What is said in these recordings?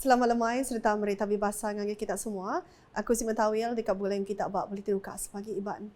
Selamat lemai serta merita bebasa ngagi kita semua. Aku si Matawil dekat bulan kita bak boleh tirukas pagi iban.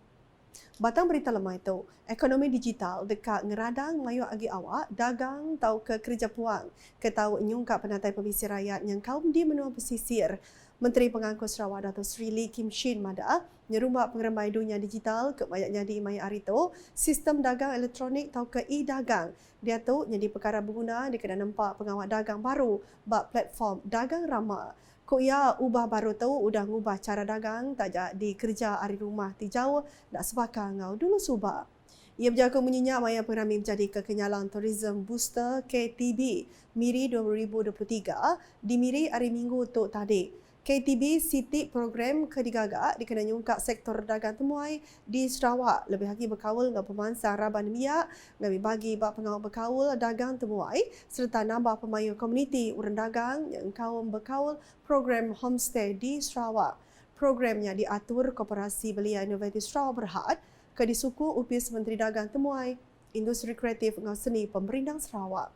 Batang berita lemah itu, ekonomi digital dekat ngeradang mayu agi awak, dagang tau ke kerja puang, ke tau nyungkap penatai pemisi rakyat yang kaum di menua pesisir. Menteri Pengangkut Sarawak Dato' Sri Lee Kim Shin Mada nyerumbak pengeremai dunia digital ke mayaknya di maya arito, sistem dagang elektronik tau ke e-dagang. Dia tu jadi perkara berguna dia kena nampak pengawal dagang baru bak platform dagang ramah. Kok ya ubah baru tu udah ngubah cara dagang tak jadi kerja hari rumah ti jauh nak sebakar ngau dulu subak. Ia berjaga menyenyak maya pengrami menjadi kekenyalan Tourism Booster KTB Miri 2023 di Miri hari Minggu untuk tadi. KTB City program kedigagak dikena nyungkak sektor dagang temuai di Sarawak. Lebih lagi berkawal dengan pemansang Raban Miak, dengan bagi bak pengawal berkawal dagang temuai serta nambah pemayu komuniti urang dagang yang kaum berkawal program homestay di Sarawak. Programnya diatur Koperasi Belia Inovatif Sarawak Berhad ke disuku Upis Menteri Dagang Temuai, Industri Kreatif dengan Seni Pemerintah Sarawak.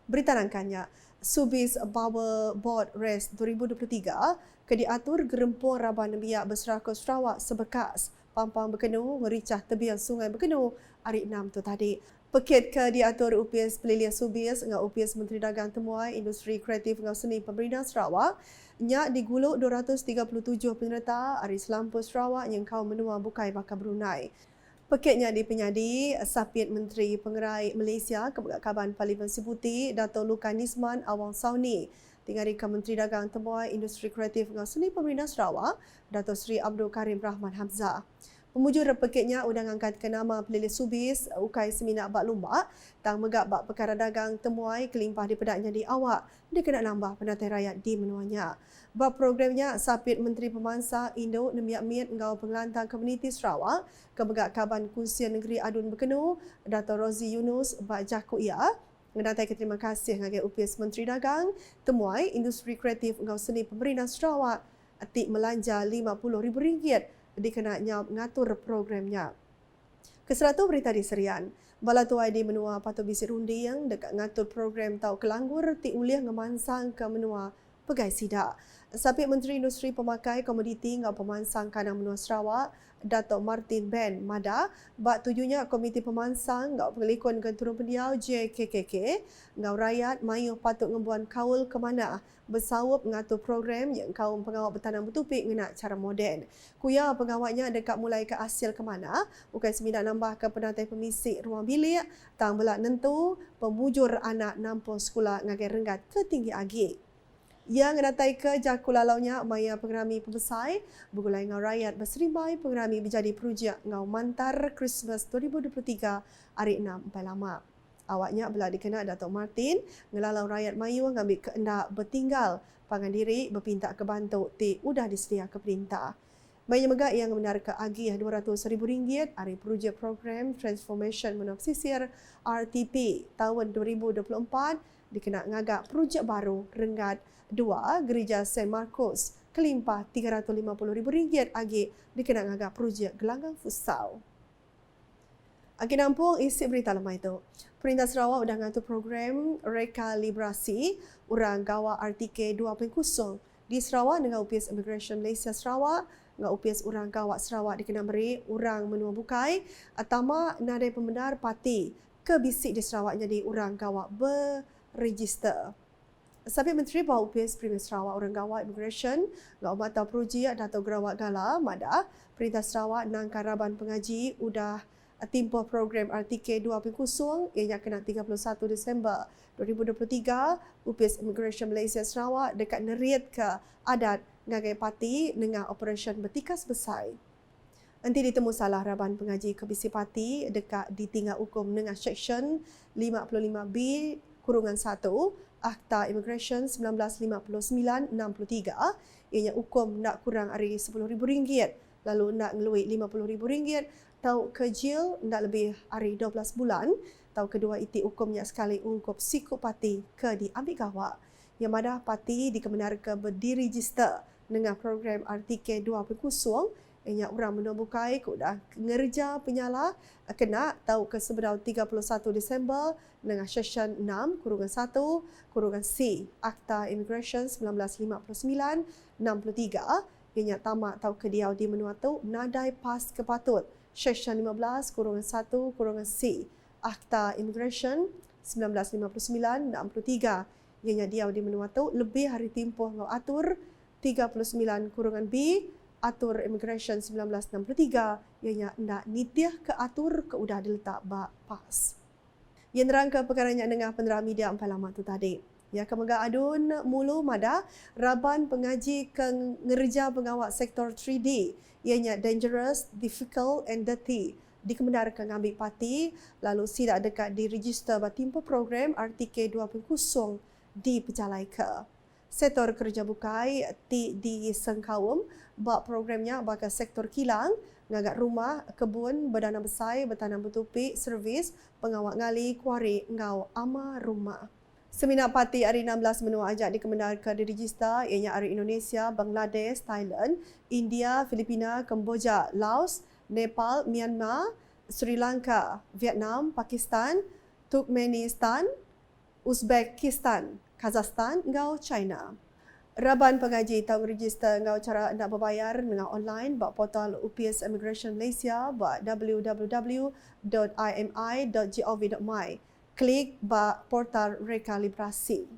Berita rangkanya, Subis Power Board Race 2023 ke diatur gerempung Raban Biak Berseraku Sarawak sebekas Pampang Berkenu mericah tebian Sungai Berkenu hari 6 tu tadi. Pekit ke diatur UPS Pelilia Subis dengan UPS Menteri Dagang Temuai Industri Kreatif dengan Seni Pemerintah Sarawak nyak diguluk 237 penyerta hari Selampur Sarawak yang kau menua bukai bakal Brunei. Pekitnya di penyadi Sapit Menteri Pengerai Malaysia Kebakaban Parlimen Sibuti Dato' Lukan Nisman Awang Sauni tinggalkan Menteri Dagang Temuai Industri Kreatif dengan Seni Pemerintah Sarawak Dato' Sri Abdul Karim Rahman Hamzah. Pemujur pekitnya udang angkat ke nama Pelilis Subis ukai seminar bak lumbak tang megak bak perkara dagang temuai kelimpah di pedaknya di awak dia kena nambah penatai rakyat di menuanya. Bab programnya Sapit Menteri Pemansa Indo Nemiak Miat ngau pengelantang komuniti Sarawak kebegak kaban Kunsian Negeri Adun Berkenu Dato' Rozi Yunus bak jaku ia mendatai ke terima kasih ngagai UPS Menteri Dagang Temuai Industri Kreatif ngau Seni Pemerintah Sarawak atik melanja RM50,000 dikenanya ngatur programnya. Keseratu berita di Serian. Bala tuai di menua patut bisik rundi yang dekat ngatur program tau kelanggur ti uliah ngemansang ke menua pegai sidak. Sapit Menteri Industri Pemakai Komoditi ngau pemansang kanang menua Sarawak Dato' Martin Ben Mada bak tujunya Komiti Pemansang ngau pengelikun Genturun Pendiau JKKK ngau rakyat mayu patut ngembuan kaul ke mana bersawap ngatur program yang kaum pengawal bertanam bertupik ngenak cara moden. Kuya pengawalnya dekat mulai ke asil ke mana bukan seminar nambah ke penatai pemisik rumah bilik tang belak nentu pemujur anak nampung sekolah ngagai renggat ke tinggi agi. Yang ngedatai ke jakulalaunya maya pengerami pembesai bergulai ngau rakyat berserimbai pengerami menjadi projek ngau mantar Christmas 2023 hari 6 empat lama. Awaknya belah dikena Dato' Martin ngelalau rakyat Mayu ngambil keendak bertinggal pangan diri berpintak ke bantuk ti udah disedia ke perintah. Banyak megak yang menar ke agih RM200,000 hari projek program Transformation Menua Pesisir RTP tahun 2024 dikena ngagak projek baru Renggat 2 Gereja St. Marcos kelimpah RM350,000 agih dikena ngagak projek Gelanggang Futsal. Agi nampung isi berita lemah itu. Perintah Sarawak sudah ngatur program rekalibrasi urang gawa RTK 2.0 di Sarawak dengan UPS Immigration Malaysia Sarawak dengan UPS urang gawa Sarawak dikena beri urang menua bukai atama nadai pembenar parti ke bisik di Sarawak jadi urang gawa berregister. Sapit Menteri bahawa UPS Premier Sarawak urang gawa Immigration ngau mata projek Dato' Gerawat Gala Mada Perintah Sarawak nang karaban pengaji udah timpo program RTK 2.0 ianya kena 31 Disember 2023 UPS Immigration Malaysia Sarawak dekat neriat ke adat ngagai parti dengan operasi bertikas besar. Nanti ditemu salah raban pengaji kebisi parti dekat ditinggal hukum dengan Seksyen 55B kurungan 1 Akta Immigration 1959-63 ianya hukum nak kurang hari RM10,000 lalu nak ngeluit RM50,000 tau kejil nak lebih hari 12 bulan tau kedua iti hukumnya sekali ungkup sikut parti ke diambil gawak yang mana parti dikebenar ke berdiri register dengan program RTK 2.0 Ianya orang menua bukai ko dah ngerja penyala kena tahu ke sebelum 31 Disember dengan session 6-1-C Akta Immigration 1959 63 ianya tamak tahu ke dia di menua tu nadai pas kepatut session 15-1-C Akta Immigration 1959 63 ianya dia di menua tu lebih hari tempoh ngau atur 39-B atur Immigration 1963 ianya nak nitiah ke atur ke udah diletak bak pas. Yang nerangka perkaranya dengan penerang media empat lama tu tadi. Ya kemega adun mulu mada raban pengaji ke ngerja pengawal sektor 3D ianya dangerous, difficult and dirty dikebenarkan ngambil parti lalu tidak dekat di register batimpa program RTK 2.0 di Pejalai ke. Sektor kerja bukai di Sengkawum bak programnya bakal sektor kilang, ngagak rumah, kebun, berdana besar, bertanam bertupik, servis, pengawal ngali, kuari, ngau, ama rumah. Seminar parti hari 16 menua ajak dikebenarkan di register ianya hari Indonesia, Bangladesh, Thailand, India, Filipina, Kemboja, Laos, Nepal, Myanmar, Sri Lanka, Vietnam, Pakistan, Turkmenistan, Uzbekistan, Kazakhstan, ngau China. Raban pengaji tahu register ngau cara nak berbayar dengan online bak portal UPS Immigration Malaysia bak www.imi.gov.my. Klik bak portal rekalibrasi.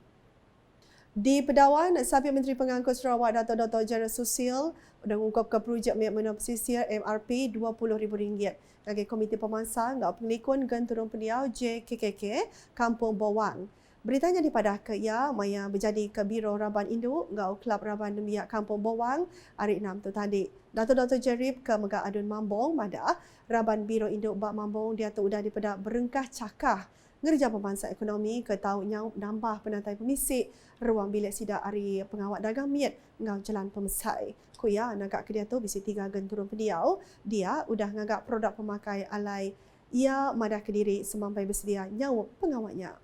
Di Pedawan, Sahabat Menteri Pengangkut Sarawak Dato' Dr. General Susil sudah mengungkapkan projek menua pesisir MRP RM20,000 bagi Komiti Pemansang ngau pengelikun Genturun Pendiau JKKK Kampung Bawang. Beritanya dipadah ke ia maya berjadi ke Biro Raban Induk ngau Kelab Raban Demiak Kampung Bawang hari 6 tu tadi. Dato' Jerib ke Megak Adun Mambong mada Raban Biro Induk Bak Mambong dia tu sudah dipedak berengkah cakah ngerja pemansang ekonomi ke tahu nyau nambah penantai pemisik ruang bilik sidak hari pengawal dagang miat ngau jalan pemesai. Kuya nagak ke dia tu bisi 3 Genturun Pendiau dia udah ngagak produk pemakai alai ia madah ke diri semampai bersedia nyau pengawalnya.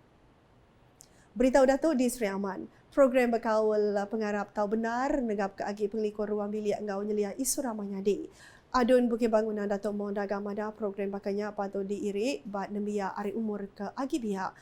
Beritahu Datuk di Seri Aman, program berkawal pengarap tahu benar negap ke agi pengelikun ruang bilik ngau nyelia isu ramanya di. Adun Bukit Bangunan Datuk Mohon Dagang Mada program bakanya patut diirik bat nembia ari umur ke agi biak.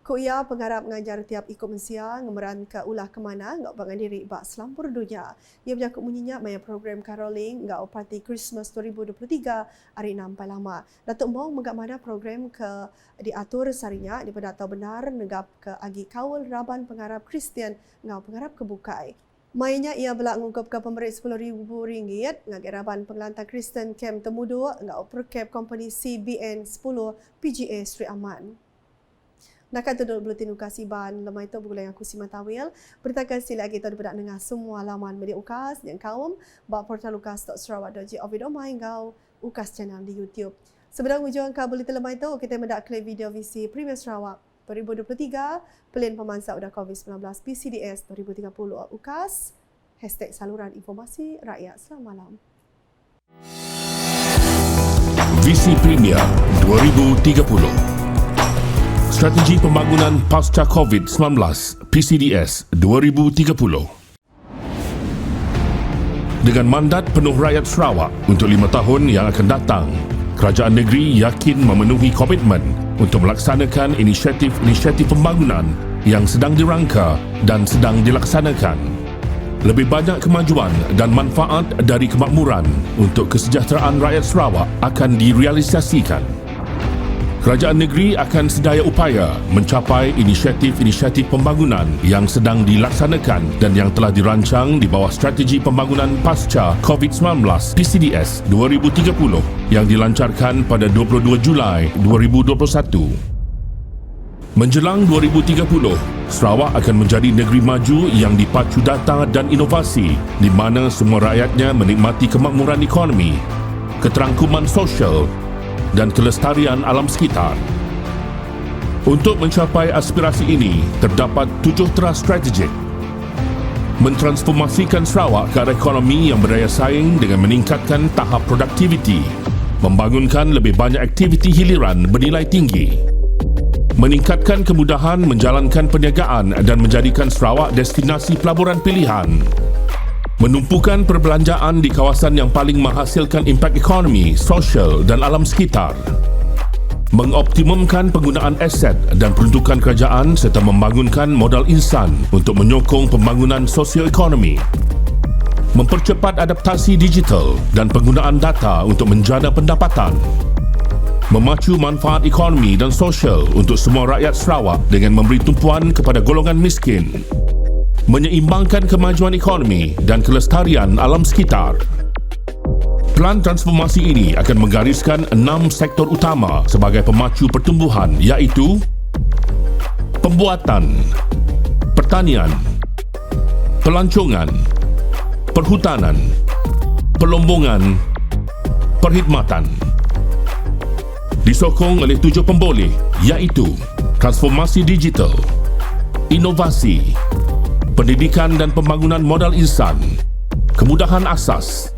Kuya pengarap mengajar tiap ikut mensia ngemeran ke ulah ke mana ngau bangan diri bak selampur dunia. Ia berjakut munyinya maya program caroling ngau parti Christmas 2023 hari 6 lama. Datuk Mohon menggap mada program ke diatur sarinya daripada tahu benar negap ke agi kawal Raban pengarap Kristian ngau pengarap kebukai. Mainnya ia belak mengungkapkan pemberi RM10,000 ngagak Raban pengelantar Kristen Camp Temudu ngau perkap company CBN 10 PGA Seri Aman. Nakkan tu buletin ukasi ban lemai tu bulan yang kusi matawil. Berita kasih lagi tu berdak dengan semua laman media ukas yang kaum bak portal ukas.sarawak.gov.my ngau ukas channel di YouTube. Sebelum ujung ka buletin lemai tu kita mendak klip video visi Premier Sarawak 2023 pelin pemansang udah COVID-19 PCDS 2030 ukas #saluran informasi rakyat. Selamat malam. Visi Premier 2030 Strategi Pembangunan Pasca COVID-19 PCDS 2030. Dengan mandat penuh rakyat Sarawak untuk 5 tahun yang akan datang, kerajaan negeri yakin memenuhi komitmen untuk melaksanakan inisiatif-inisiatif pembangunan yang sedang dirangka dan sedang dilaksanakan. Lebih banyak kemajuan dan manfaat dari kemakmuran untuk kesejahteraan rakyat Sarawak akan direalisasikan. Kerajaan negeri akan sedaya upaya mencapai inisiatif-inisiatif pembangunan yang sedang dilaksanakan dan yang telah dirancang di bawah Strategi Pembangunan Pasca COVID-19 PCDS 2030 yang dilancarkan pada 22 Julai 2021. Menjelang 2030, Sarawak akan menjadi negeri maju yang dipacu data dan inovasi di mana semua rakyatnya menikmati kemakmuran ekonomi, keterangkuman sosial dan kelestarian alam sekitar. Untuk mencapai aspirasi ini, terdapat 7 teras strategik. Mentransformasikan Sarawak ke arah ekonomi yang berdaya saing dengan meningkatkan tahap produktiviti, membangunkan lebih banyak aktiviti hiliran bernilai tinggi, meningkatkan kemudahan menjalankan perniagaan dan menjadikan Sarawak destinasi pelaburan pilihan, menumpukan perbelanjaan di kawasan yang paling menghasilkan impak ekonomi, sosial dan alam sekitar, mengoptimumkan penggunaan aset dan peruntukan kerajaan serta membangunkan modal insan untuk menyokong pembangunan sosioekonomi, mempercepat adaptasi digital dan penggunaan data untuk menjana pendapatan, memacu manfaat ekonomi dan sosial untuk semua rakyat Sarawak dengan memberi tumpuan kepada golongan miskin, menyeimbangkan kemajuan ekonomi dan kelestarian alam sekitar. Pelan transformasi ini akan menggariskan 6 sektor utama sebagai pemacu pertumbuhan, iaitu pembuatan, pertanian, pelancongan, perhutanan, pelombongan, perkhidmatan. Disokong oleh 7 pemboleh, iaitu transformasi digital, inovasi, pendidikan dan pembangunan modal insan, kemudahan asas,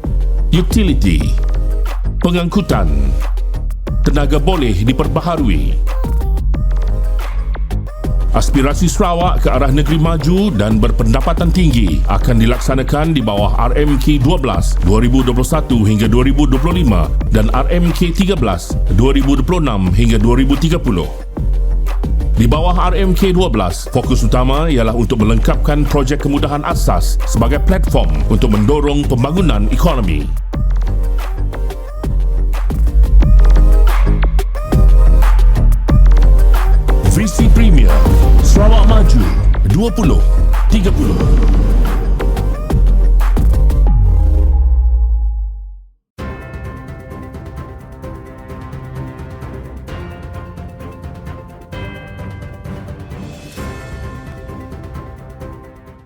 utility, pengangkutan, tenaga boleh diperbaharui. Aspirasi Sarawak ke arah negeri maju dan berpendapatan tinggi akan dilaksanakan di bawah RMK 12 2021 hingga 2025 dan RMK 13 2026 hingga 2030. Di bawah RMK 12, fokus utama ialah untuk melengkapkan projek kemudahan asas sebagai platform untuk mendorong pembangunan ekonomi. Visi Premier Sarawak Maju 2030.